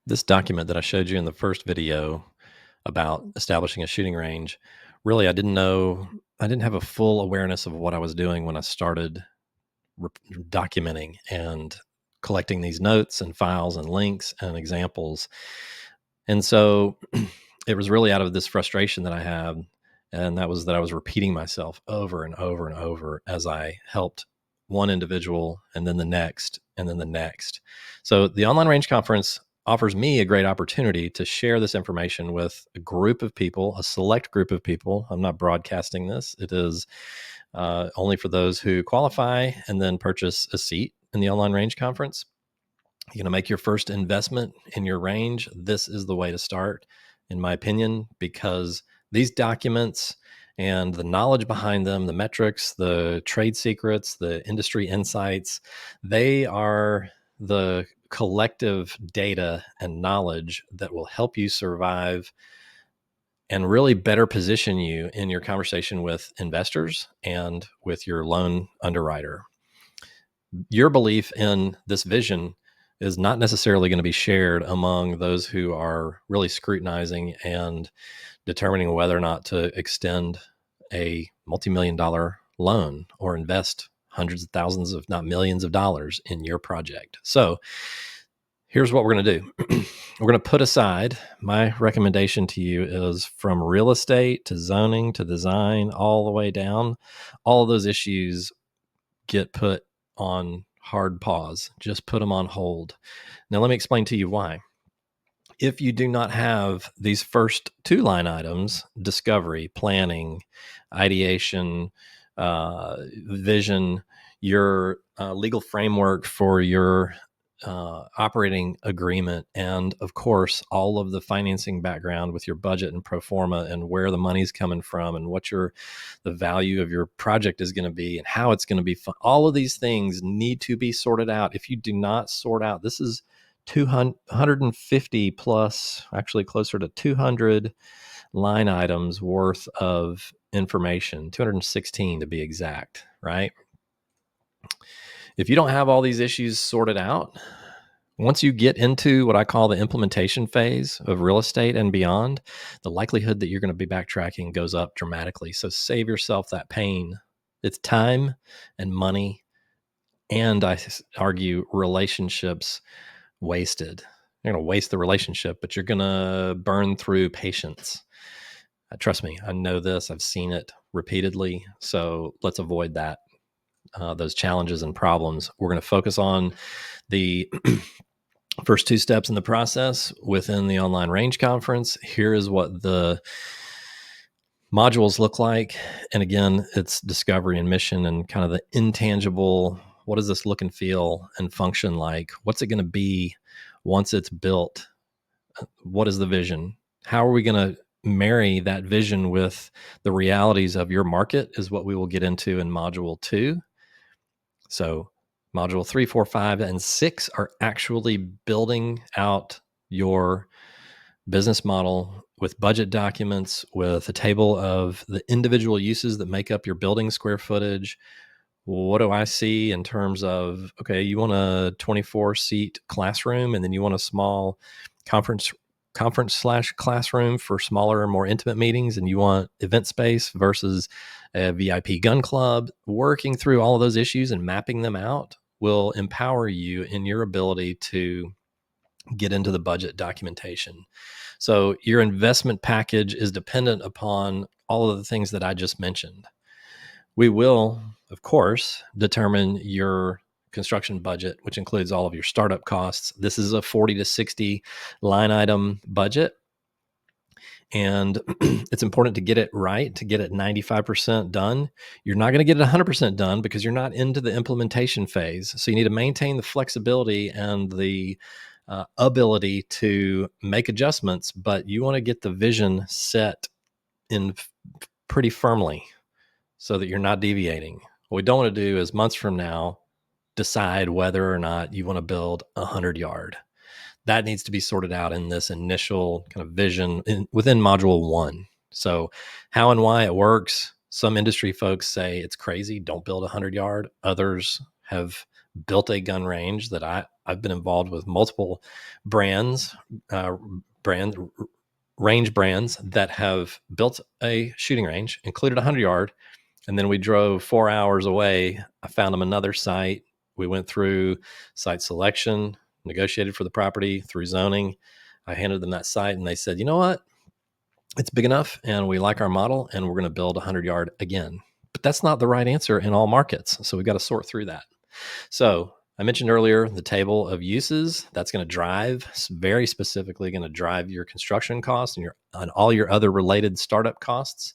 This document that I showed you in the first video about establishing a shooting range, really, I didn't have a full awareness of what I was doing when I started documenting and collecting these notes and files and links and examples. And so it was really out of this frustration that I had. And that was that I was repeating myself over and over and over as I helped one individual and then the next and then the next. So the online range conference offers me a great opportunity to share this information with a group of people, a select group of people. I'm not broadcasting this. It is only for those who qualify and then purchase a seat in the online range conference. You're going to make your first investment in your range. This is the way to start, in my opinion, because these documents and the knowledge behind them, the metrics, the trade secrets, the industry insights, they are the collective data and knowledge that will help you survive and really better position you in your conversation with investors and with your loan underwriter. Your belief in this vision is not necessarily going to be shared among those who are really scrutinizing and determining whether or not to extend a multi-million-dollar loan or invest hundreds of thousands, if not millions of dollars in your project. So here's what we're going to do. We're going to put aside, my recommendation to you is from real estate to zoning to design, all the way down. All of those issues get put on hard pause. Just put them on hold. Now, let me explain to you why. If you do not have these first two line items, discovery, planning, ideation, vision, your legal framework for your operating agreement, and of course, all of the financing background with your budget and Proforma and where the money's coming from and what the value of your project is going to be and how it's going to be fun. All of these things need to be sorted out. If you do not sort out, this is 250 plus, actually closer to 200 line items worth of information, 216 to be exact, right? If you don't have all these issues sorted out, once you get into what I call the implementation phase of real estate and beyond, the likelihood that you're going to be backtracking goes up dramatically. So save yourself that pain. It's time and money, and I argue relationships wasted. You're going to waste the relationship, but you're going to burn through patience. Trust me, I know this. I've seen it repeatedly. So let's avoid that, those challenges and problems. We're going to focus on the first two steps in the process within the online range conference. Here is what the modules look like. And again, it's discovery and mission and kind of the intangible. What does this look and feel and function like? What's it going to be once it's built? What is the vision? How are we going to marry that vision with the realities of your market is what we will get into in module 2. So module 3, 4, 5, and 6 are actually building out your business model with budget documents, with a table of the individual uses that make up your building square footage. What do I see in terms of, okay, you want a 24 seat classroom, and then you want a small conference / classroom for smaller, more intimate meetings, and you want event space versus a VIP gun club. Working through all of those issues and mapping them out will empower you in your ability to get into the budget documentation. So your investment package is dependent upon all of the things that I just mentioned. We will, of course, determine your construction budget, which includes all of your startup costs. This is a 40 to 60 line item budget. And it's important to get it right, to get it 95% done. You're not going to get it 100% done because you're not into the implementation phase. So you need to maintain the flexibility and the ability to make adjustments, but you want to get the vision set in pretty firmly so that you're not deviating. What we don't want to do is months from now decide whether or not you want to build 100-yard. That needs to be sorted out in this initial kind of vision within module 1. So how and why it works, some industry folks say it's crazy, don't build 100-yard. Others have built a gun range that I've been involved with multiple brands, uh, brand range brands that have built a shooting range, included a 100-yard, and then we drove 4 hours away. I found them another site. We went through site selection, negotiated for the property through zoning. I handed them that site, and they said, you know what? It's big enough, and we like our model, and we're going to build a 100-yard again. But that's not the right answer in all markets. So we've got to sort through that. So I mentioned earlier the table of uses. That's going to drive, very specifically going to drive your construction costs and all your other related startup costs.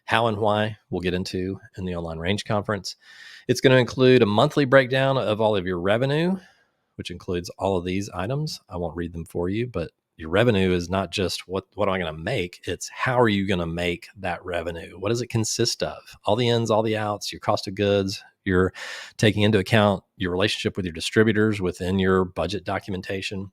How and why we'll get into in the online range conference. It's going to include a monthly breakdown of all of your revenue, which includes all of these items. I won't read them for you, but your revenue is not just what am I going to make? It's how are you going to make that revenue? What does it consist of? All the ins, all the outs, your cost of goods. You're taking into account your relationship with your distributors within your budget documentation.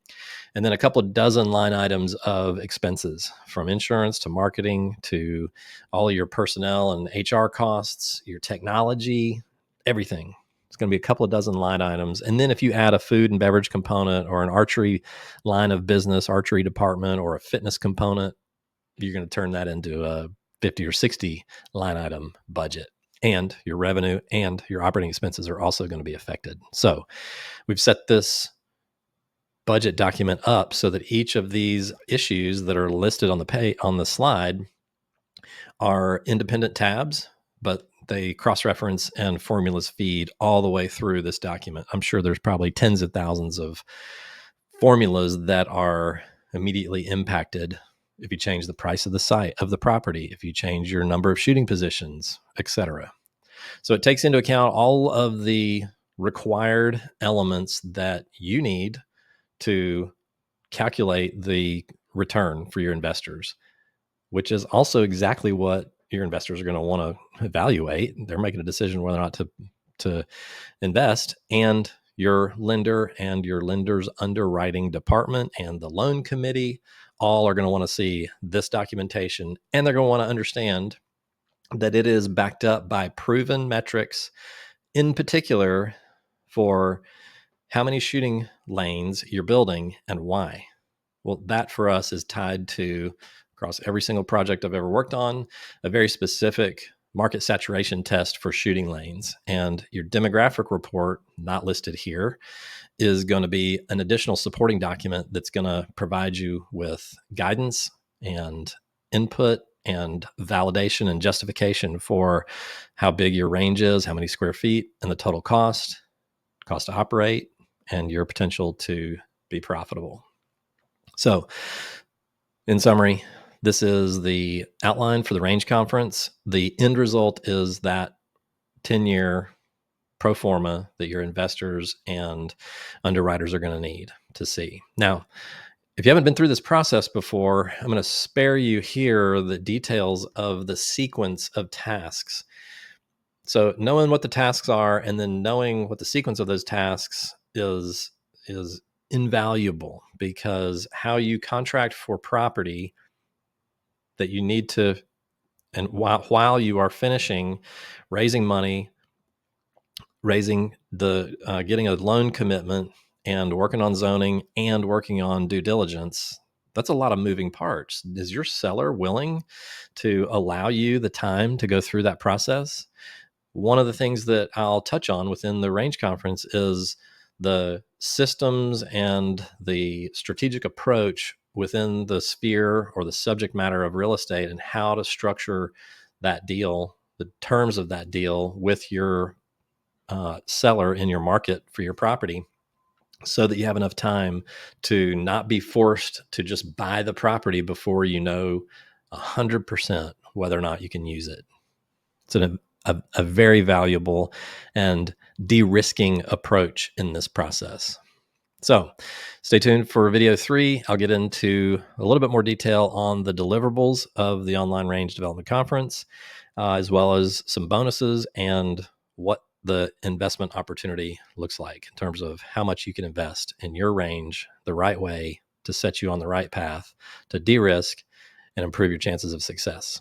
And then a couple of dozen line items of expenses, from insurance to marketing to all of your personnel and HR costs, your technology, everything. It's going to be a couple of dozen line items. And then if you add a food and beverage component or an archery line of business, archery department, or a fitness component, you're going to turn that into a 50 or 60 line item budget. And your revenue and your operating expenses are also going to be affected. So we've set this budget document up so that each of these issues that are listed on the slide are independent tabs, but they cross-reference and formulas feed all the way through this document. I'm sure there's probably tens of thousands of formulas that are immediately impacted if you change the price of the site of the property, if you change your number of shooting positions, etc. So it takes into account all of the required elements that you need to calculate the return for your investors, which is also exactly what your investors are going to want to evaluate. They're making a decision whether or not to invest, and your lender and your lender's underwriting department and the loan committee all are going to want to see this documentation, and they're going to want to understand that it is backed up by proven metrics, in particular for how many shooting lanes you're building and why. Well, that for us is tied to, across every single project I've ever worked on, a very specific market saturation test for shooting lanes. And your demographic report, not listed here, is going to be an additional supporting document that's going to provide you with guidance and input and validation and justification for how big your range is, how many square feet, and the total cost to operate, and your potential to be profitable. So, in summary, this is the outline for the range conference. The end result is that 10-year pro forma that your investors and underwriters are going to need to see. Now, if you haven't been through this process before, I'm going to spare you here the details of the sequence of tasks. So knowing what the tasks are and then knowing what the sequence of those tasks is invaluable, because how you contract for property that you need to, and while you are finishing raising money, raising the getting a loan commitment and working on zoning and working on due diligence, that's a lot of moving parts. Is your seller willing to allow you the time to go through that process? One of the things that I'll touch on within the range conference is the systems and the strategic approach within the sphere or the subject matter of real estate, and how to structure that deal, the terms of that deal with your seller in your market for your property, so that you have enough time to not be forced to just buy the property before you know 100% whether or not you can use it. It's a very valuable and de-risking approach in this process. So stay tuned for video 3. I'll get into a little bit more detail on the deliverables of the Online Range Development Conference, as well as some bonuses and what the investment opportunity looks like in terms of how much you can invest in your range the right way to set you on the right path to de-risk and improve your chances of success.